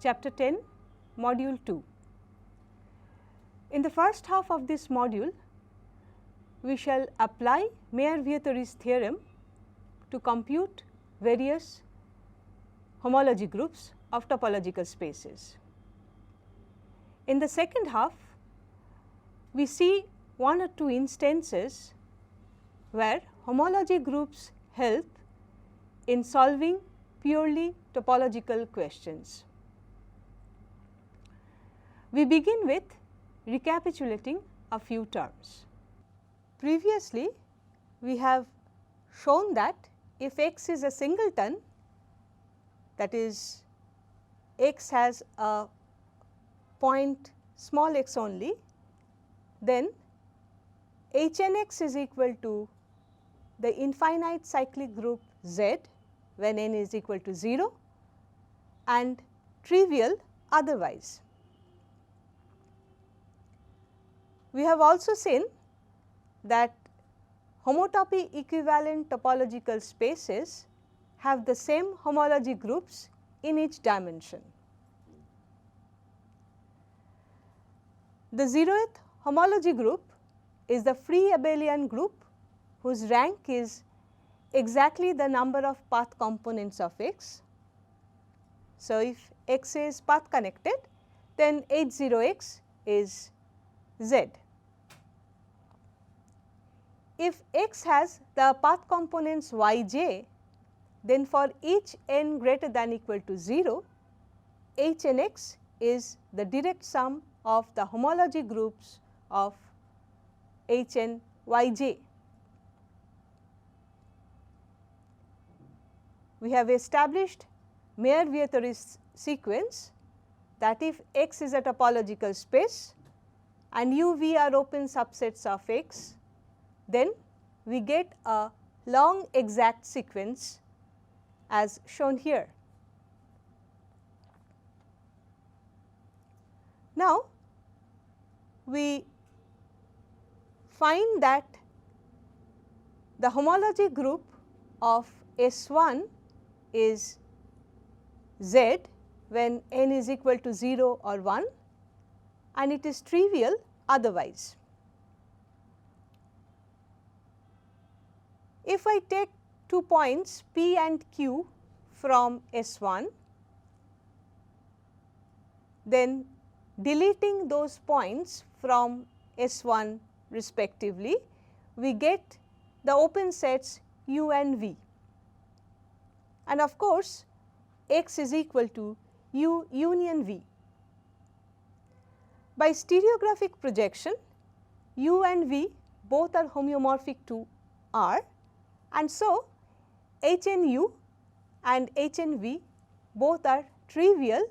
Chapter 10, Module 2. In the first half of this module, we shall apply Mayer-Vietoris theorem to compute various homology groups of topological spaces. In the second half, we see one or two instances where homology groups help in solving purely topological questions. We begin with recapitulating a few terms. Previously, we have shown that if x is a singleton, that is x has a point small x only, then Hn(x) is equal to the infinite cyclic group Z when n is equal to 0 and trivial otherwise. We have also seen that homotopy equivalent topological spaces have the same homology groups in each dimension. The 0th homology group is the free abelian group whose rank is exactly the number of path components of x. So, if x is path connected, then H0x is Z. If x has the path components yj, then for each n greater than equal to 0, Hn(x) is the direct sum of the homology groups of Hn yj. We have established Mayer-Vietoris sequence that if x is a topological space and u v are open subsets of x, then we get a long exact sequence as shown here. Now, we find that the homology group of S1 is Z when n is equal to 0 or 1 and it is trivial otherwise. If I take 2 points P and Q from S1, then deleting those points from S1 respectively, we get the open sets U and V. And of course, x is equal to U union V. By stereographic projection, U and V both are homeomorphic to R, and so Hnu and Hnv both are trivial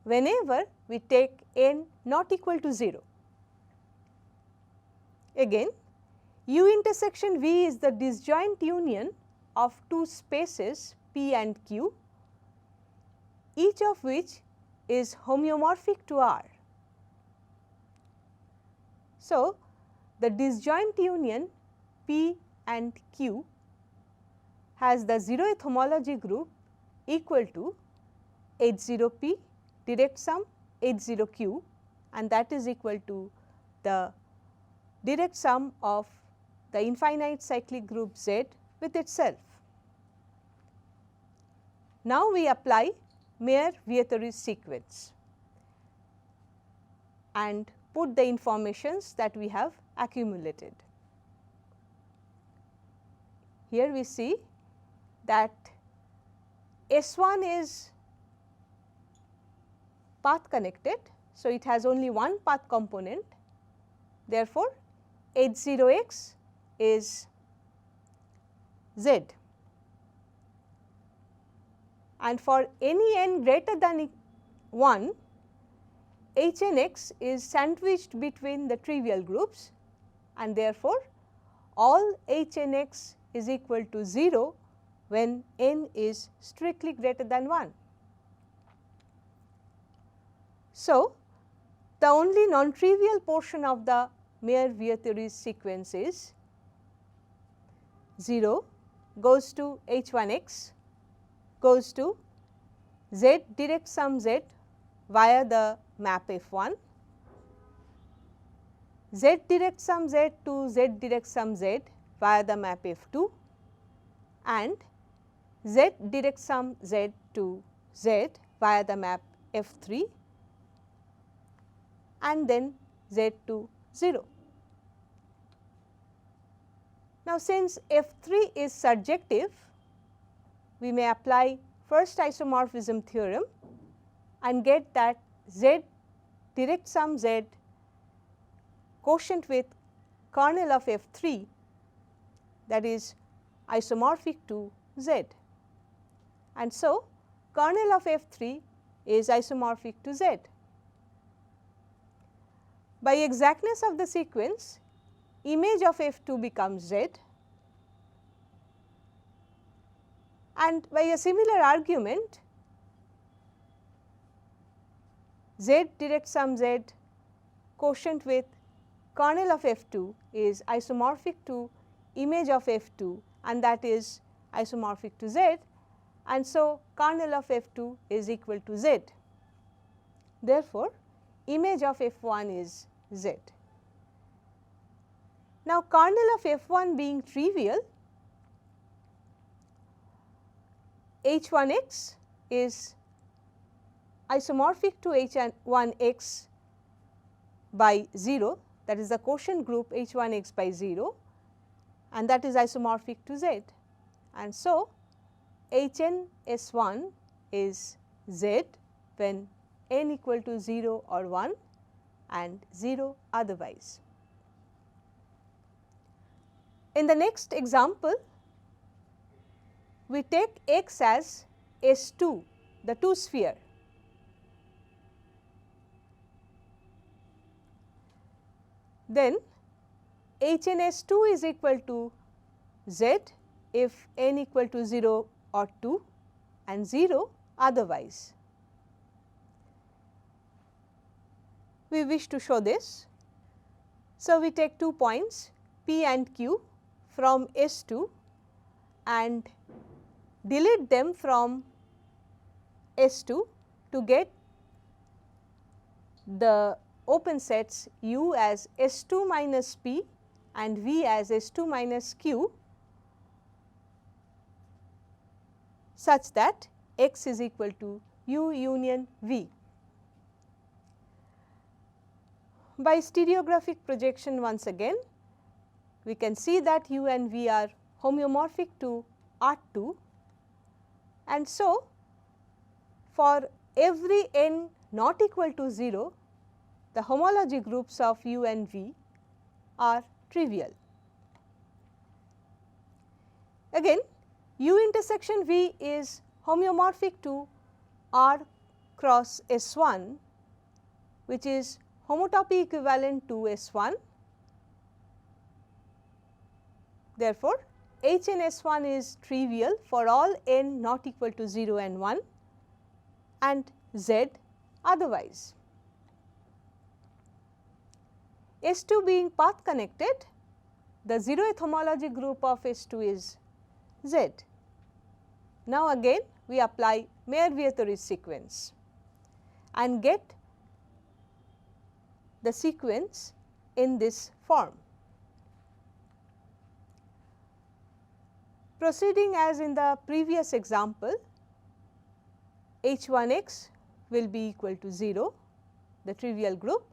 whenever we take n not equal to 0. Again, U intersection V is the disjoint union of two spaces P and Q, each of which is homeomorphic to R. So, the disjoint union P and Q has the 0th homology group equal to H0P direct sum H0Q, and that is equal to the direct sum of the infinite cyclic group Z with itself. Now, we apply Mayer-Vietoris sequence and put the informations that we have accumulated. Here we see that S1 is path connected, so it has only one path component. Therefore, H0x is Z, and for any n greater than 1, Hn(x) is sandwiched between the trivial groups, and therefore, all Hn(x) is equal to 0 when n is strictly greater than 1. So, the only non-trivial portion of the Mayer-Vietoris sequence is 0 goes to H1x, goes to Z direct sum Z via the map F1, Z direct sum Z to Z direct sum Z via the map F2, and Z direct sum Z to Z via the map F3, and then Z to 0. Now, since F3 is surjective, we may apply first isomorphism theorem and get that Z direct sum Z quotient with kernel of F3, that is isomorphic to Z, and so kernel of F3 is isomorphic to Z. By exactness of the sequence, image of F2 becomes Z, and by a similar argument, Z direct sum Z quotient with kernel of F2 is isomorphic to image of F2, and that is isomorphic to Z, and so kernel of F2 is equal to Z. Therefore, image of F1 is Z. Now, kernel of F1 being trivial, H1x is isomorphic to H1x by 0, that is the quotient group H1x by 0, and that is isomorphic to Z, and so Hn S1 is Z when n equal to 0 or 1 and 0 otherwise. In the next example, we take X as S2, the 2 sphere. Then Hn S2 is equal to Z if n equal to 0 or 2 and 0 otherwise. We wish to show this. So, we take 2 points P and Q from S2 and delete them from S2 to get the open sets U as S2 minus P and V as S2 minus Q, such that X is equal to U union V. By stereographic projection once again, we can see that U and V are homeomorphic to R2, and so for every n not equal to 0, the homology groups of U and V are trivial. Again, U intersection V is homeomorphic to R cross S1, which is homotopy equivalent to S1. Therefore, Hn S1 is trivial for all n not equal to 0 and 1 and Z otherwise. S2 being path connected, the 0th homology group of S2 is Z. Now, again we apply Mayer-Vietoris sequence and get the sequence in this form. Proceeding as in the previous example, H1x will be equal to 0, the trivial group,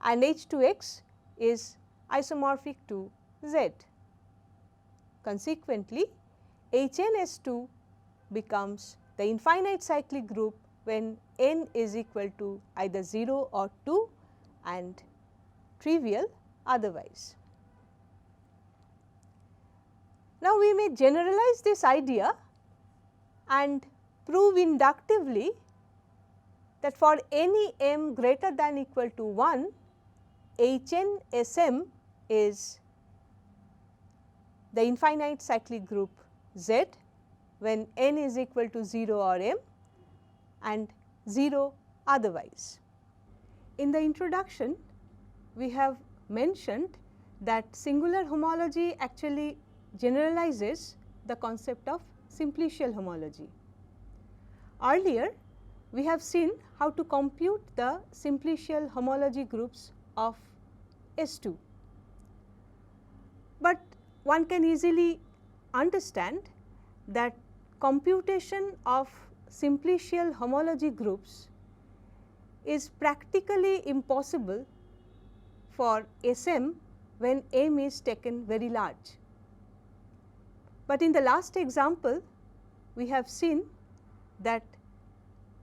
and H2x is isomorphic to Z. Consequently, Hn(S2) becomes the infinite cyclic group when n is equal to either 0 or 2 and trivial otherwise. Now, we may generalize this idea and prove inductively that for any m greater than equal to 1, Hn Sm is the infinite cyclic group Z when n is equal to 0 or m and 0 otherwise. In the introduction, we have mentioned that singular homology actually generalizes the concept of simplicial homology. Earlier, we have seen how to compute the simplicial homology groups of S2, but one can easily understand that computation of simplicial homology groups is practically impossible for SM when M is taken very large. But in the last example, we have seen that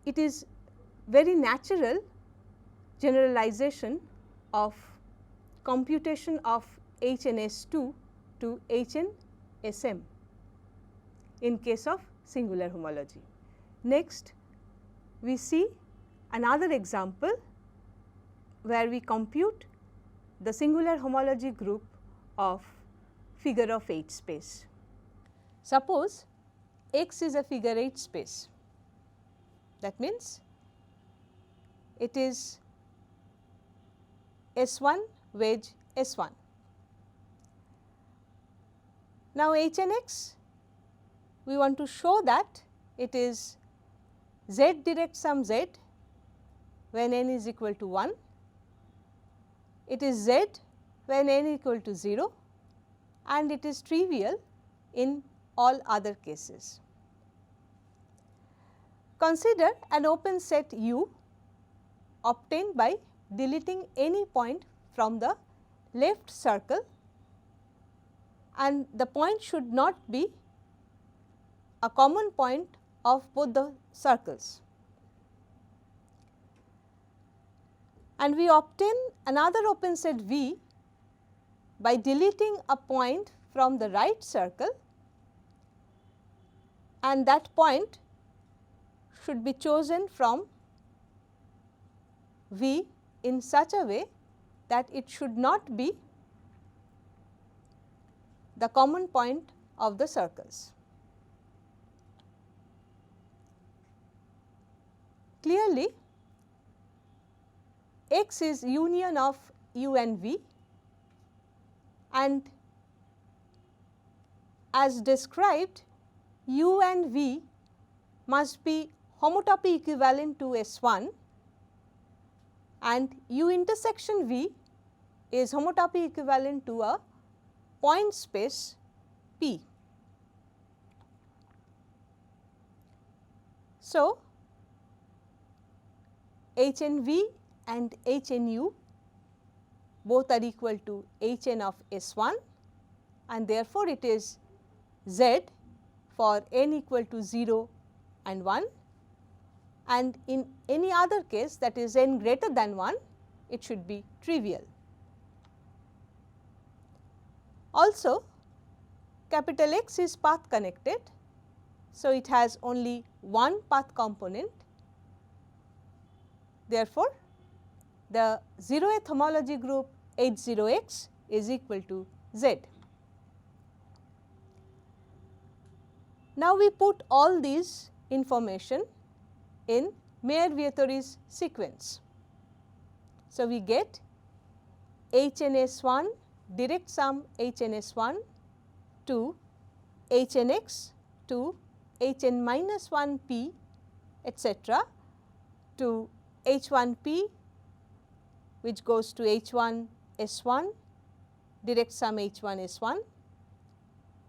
it is very natural generalization of computation of HNS2 to HN-SM in case of singular homology. Next, we see another example where we compute the singular homology group of figure of 8 space. Suppose X is a figure 8 space. That means it is S1 wedge S1. Now, HNX, we want to show that it is Z direct sum Z when n is equal to 1, it is Z when n equal to 0, and it is trivial in all other cases. Consider an open set U obtained by deleting any point from the left circle, and the point should not be a common point of both the circles. And we obtain another open set V by deleting a point from the right circle, and that point should be chosen from V in such a way that it should not be the common point of the circles. Clearly, X is union of U and V, and as described, U and V must be homotopy equivalent to S1, and U intersection V is homotopy equivalent to a point space P. So, HNV and HNU both are equal to Hn of S1, and therefore, it is Z for n equal to 0 and 1, and in any other case, that is n greater than 1, it should be trivial. Also, capital X is path connected, so it has only one path component. Therefore, the 0th homology group H0x is equal to Z. Now, we put all these information in Mayer-Vietoris sequence. So, we get HNS1 direct sum HNS1 to HNX to Hn minus 1 p etc. to H1p, which goes to H1 S1 direct sum H1 S1,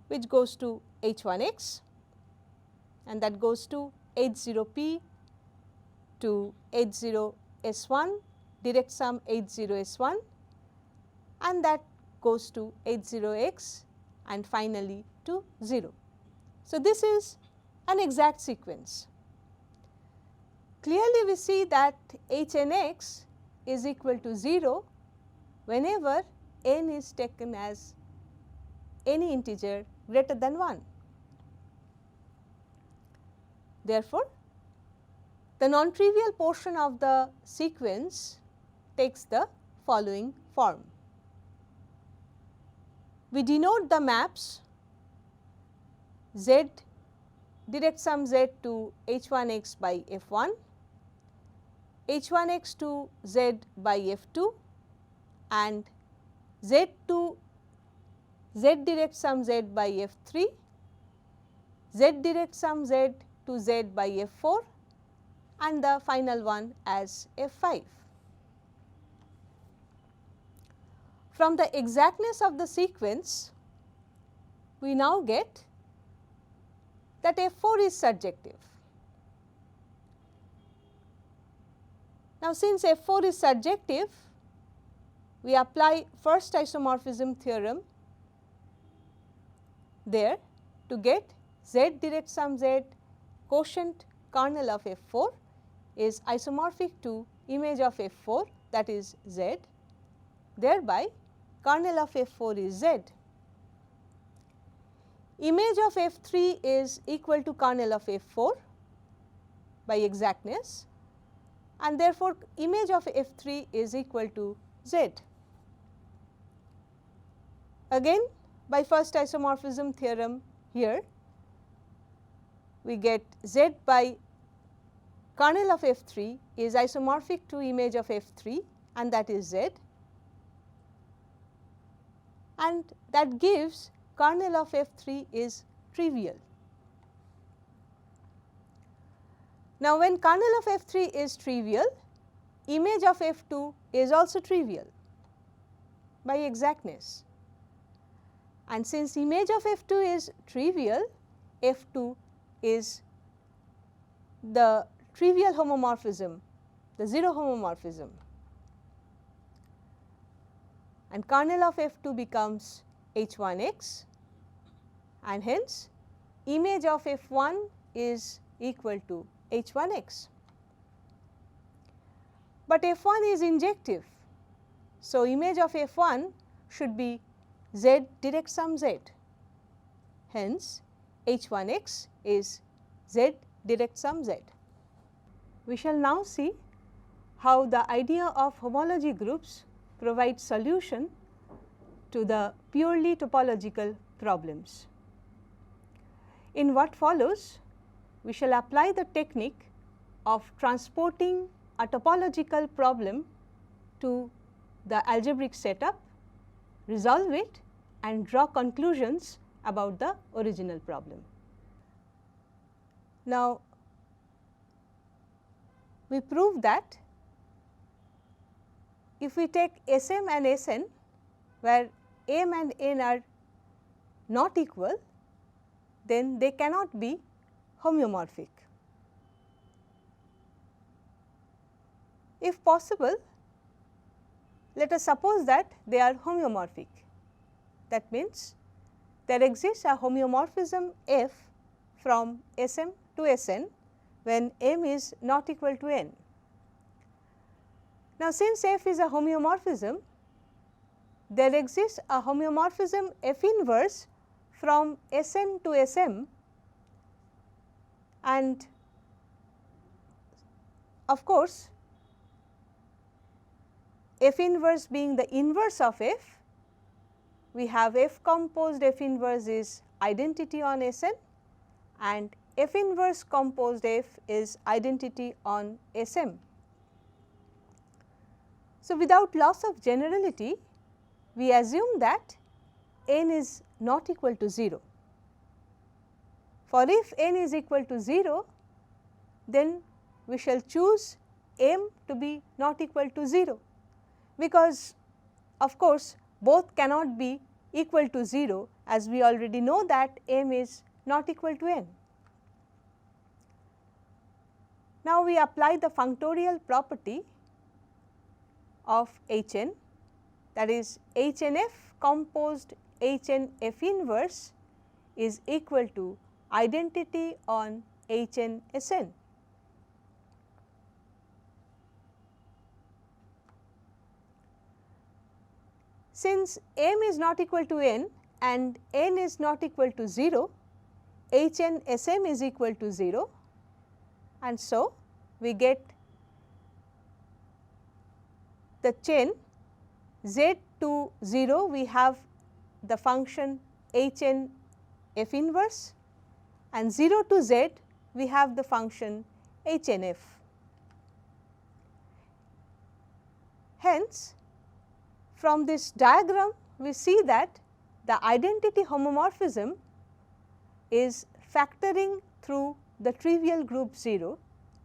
which goes to H1x, and that goes to H0p to H0 S1 direct sum H0 S1, and that goes to H0x and finally to 0. So, this is an exact sequence. Clearly, we see that Hnx is equal to 0 whenever n is taken as any integer greater than 1. Therefore, the non-trivial portion of the sequence takes the following form. We denote the maps Z direct sum Z to H1x by F1, H1x to Z by F2, and Z to Z direct sum Z by F3, Z direct sum Z to Z by F4, and the final one as F5. From the exactness of the sequence, we now get that F4 is surjective. Now, since F4 is surjective, we apply first isomorphism theorem there to get Z direct sum Z quotient kernel of F4 is isomorphic to image of F4, that is Z, thereby kernel of F4 is Z. Image of F3 is equal to kernel of F4 by exactness, and therefore, image of F3 is equal to Z. Again, by first isomorphism theorem here, we get Z by kernel of F3 is isomorphic to image of F3, and that is Z, and that gives kernel of F3 is trivial. Now, when kernel of F3 is trivial, image of F2 is also trivial by exactness, and since image of F2 is trivial, F2 is the trivial homomorphism, the 0 homomorphism, and kernel of F2 becomes H1x, and hence image of F1 is equal to H1x. But F1 is injective, so image of F1 should be Z direct sum Z. Hence, H1x is Z direct sum Z. We shall now see how the idea of homology groups provides solution to the purely topological problems. In what follows, we shall apply the technique of transporting a topological problem to the algebraic setup, resolve it and draw conclusions about the original problem. Now, we prove that if we take Sm and Sn, where m and n are not equal, then they cannot be homeomorphic. If possible, let us suppose that they are homeomorphic. That means, there exists a homeomorphism f from Sm to Sn when m is not equal to n. Now, since f is a homeomorphism, there exists a homeomorphism f inverse from Sn to Sm, and of course, f inverse being the inverse of f, we have f composed f inverse is identity on Sn, and f inverse composed f is identity on Sm. So, without loss of generality, we assume that n is not equal to 0. For if n is equal to 0, then we shall choose m to be not equal to 0, because of course, both cannot be equal to 0, as we already know that m is not equal to n. Now, we apply the functorial property of Hn, that is Hnf composed Hnf inverse is equal to identity on Hn_Sn. Since m is not equal to n and n is not equal to 0, Hn_Sm is equal to 0, and so we get the chain z to 0, we have the function Hn f inverse, and 0 to z we have the function Hnf. Hence, from this diagram we see that the identity homomorphism is factoring through the trivial group 0,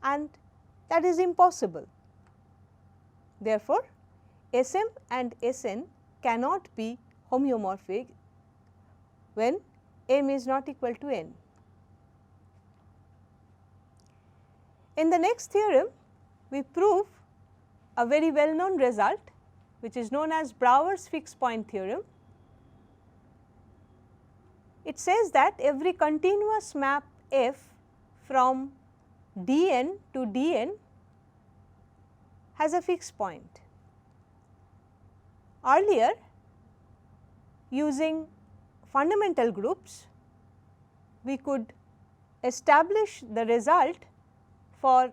and that is impossible. Therefore, Sm and Sn cannot be homeomorphic when m is not equal to n. In the next theorem, we prove a very well known result which is known as Brouwer's fixed point theorem. It says that every continuous map f from Dn to Dn has a fixed point. Earlier, using fundamental groups, we could establish the result for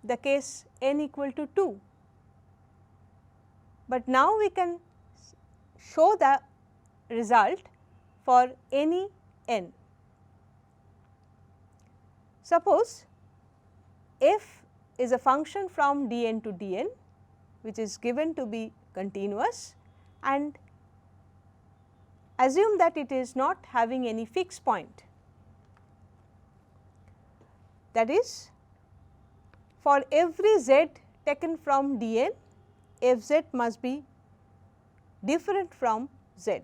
the case n equal to 2. But now we can show the result for any n. Suppose f is a function from Dn to Dn which is given to be continuous, and assume that it is not having any fixed point. That is, for every z taken from Dn, Fz must be different from z.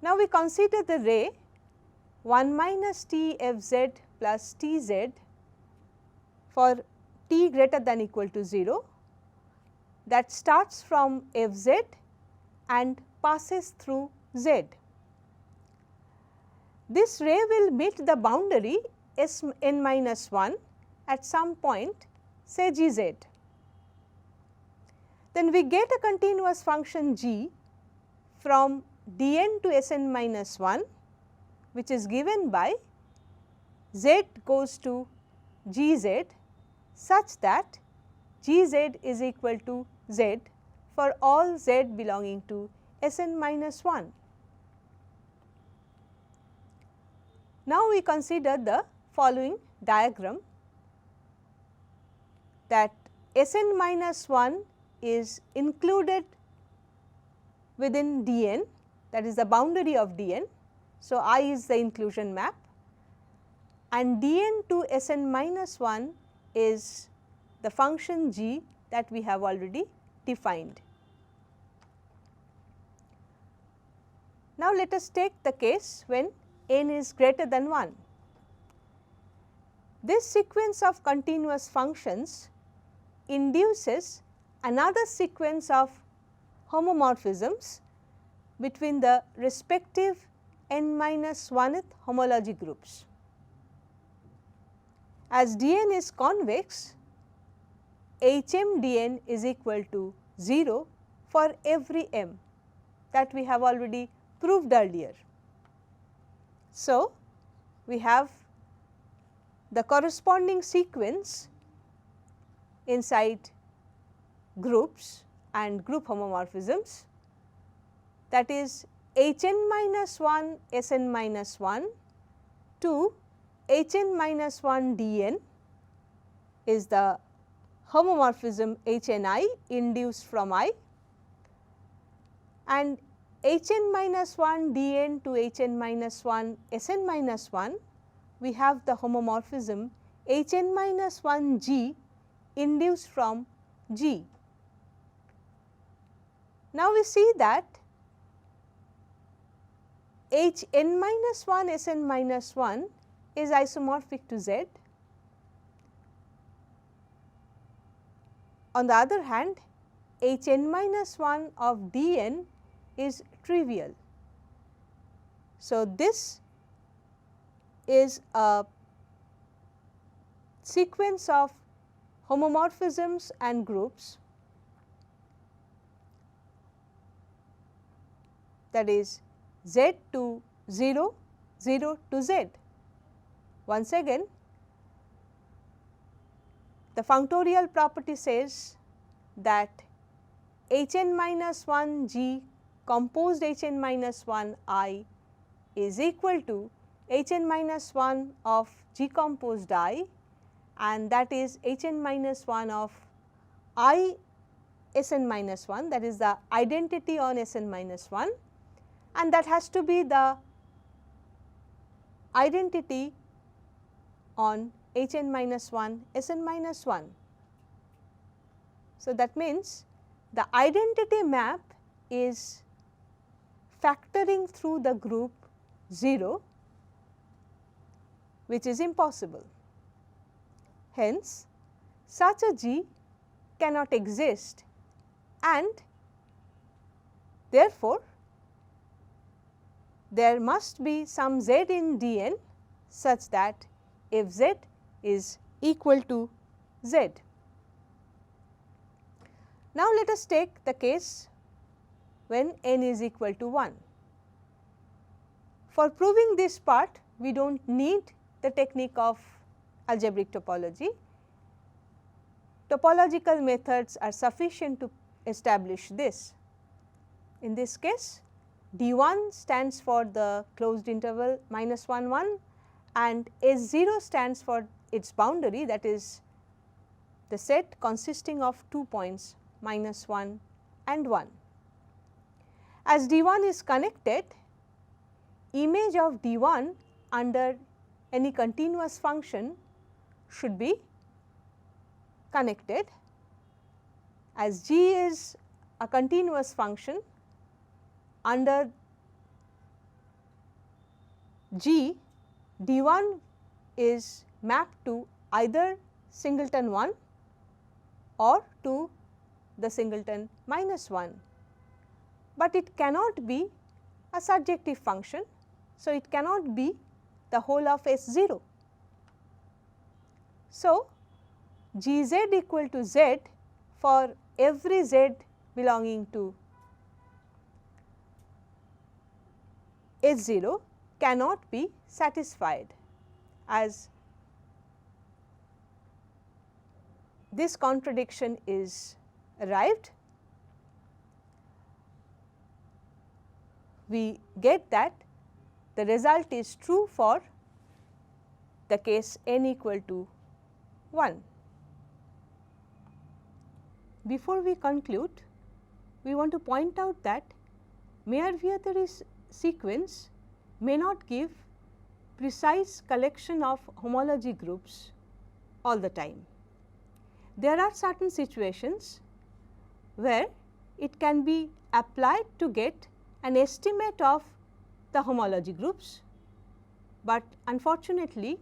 Now, we consider the ray 1 minus T Fz plus Tz for t greater than equal to 0, that starts from Fz and passes through z. This ray will meet the boundary Sn minus 1 at some point, say Gz. Then we get a continuous function g from Dn to Sn minus 1, which is given by z goes to Gz such that Gz is equal to z for all z belonging to Sn minus 1. Now, we consider the following diagram, that Sn minus 1 is included within Dn, that is the boundary of Dn. So, I is the inclusion map, and Dn to Sn minus 1 is the function g that we have already defined. Now, let us take the case when n is greater than 1. This sequence of continuous functions induces another sequence of homomorphisms between the respective n minus 1th homology groups. As Dn is convex, Hm Dn is equal to 0 for every m, that we have already proved earlier. So, we have the corresponding sequence inside groups and group homomorphisms, that is Hn minus 1 Sn minus 1 to Hn minus 1 Dn is the homomorphism Hni induced from I, and Hn minus 1 Dn to Hn minus 1 Sn minus 1, we have the homomorphism Hn minus 1 G induced from G. Now, we see that Hn minus 1 Sn minus 1 is isomorphic to Z. On the other hand, Hn minus 1 of Dn is trivial. So, this is a sequence of homomorphisms and groups, that is Z to 0, 0 to Z. Once again, the functorial property says that Hn minus 1 G composed Hn minus 1 I is equal to Hn minus 1 of G composed I, and that is Hn minus 1 of I Sn minus 1, that is the identity on Sn minus 1, and that has to be the identity on Hn minus 1, Sn minus 1. So, that means the identity map is factoring through the group 0, which is impossible. Hence, such a G cannot exist, and therefore, there must be some Z in Dn such that Fz is equal to Z. Now, let us take the case when n is equal to 1. For proving this part, we do not need the technique of algebraic topology. Topological methods are sufficient to establish this. In this case, D1 stands for the closed interval minus 1 1 and S0 stands for its boundary, that is the set consisting of 2 points minus 1 and 1. As D1 is connected, image of D1 under any continuous function should be connected. As G is a continuous function, under G, D1 is mapped to either singleton 1 or to the singleton minus 1, but it cannot be a surjective function. So, it cannot be the whole of S0. So, Gz equal to Z for every Z belonging to S0 cannot be satisfied, as this contradiction is arrived. We get that the result is true for the case n equal to 1. Before we conclude, we want to point out that Mayer-Vietoris sequence may not give precise collection of homology groups all the time. There are certain situations where it can be applied to get an estimate of the homology groups, but unfortunately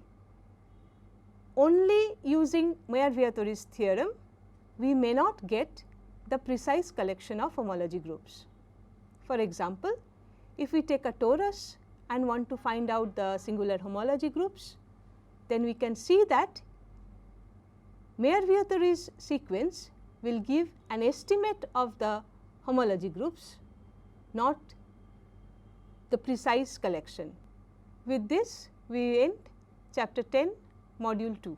only using Mayer-Vietoris theorem we may not get the precise collection of homology groups. For example, if we take a torus and want to find out the singular homology groups, then we can see that Mayer-Vietoris sequence will give an estimate of the homology groups, not the precise collection. With this, we end chapter 10, module 2.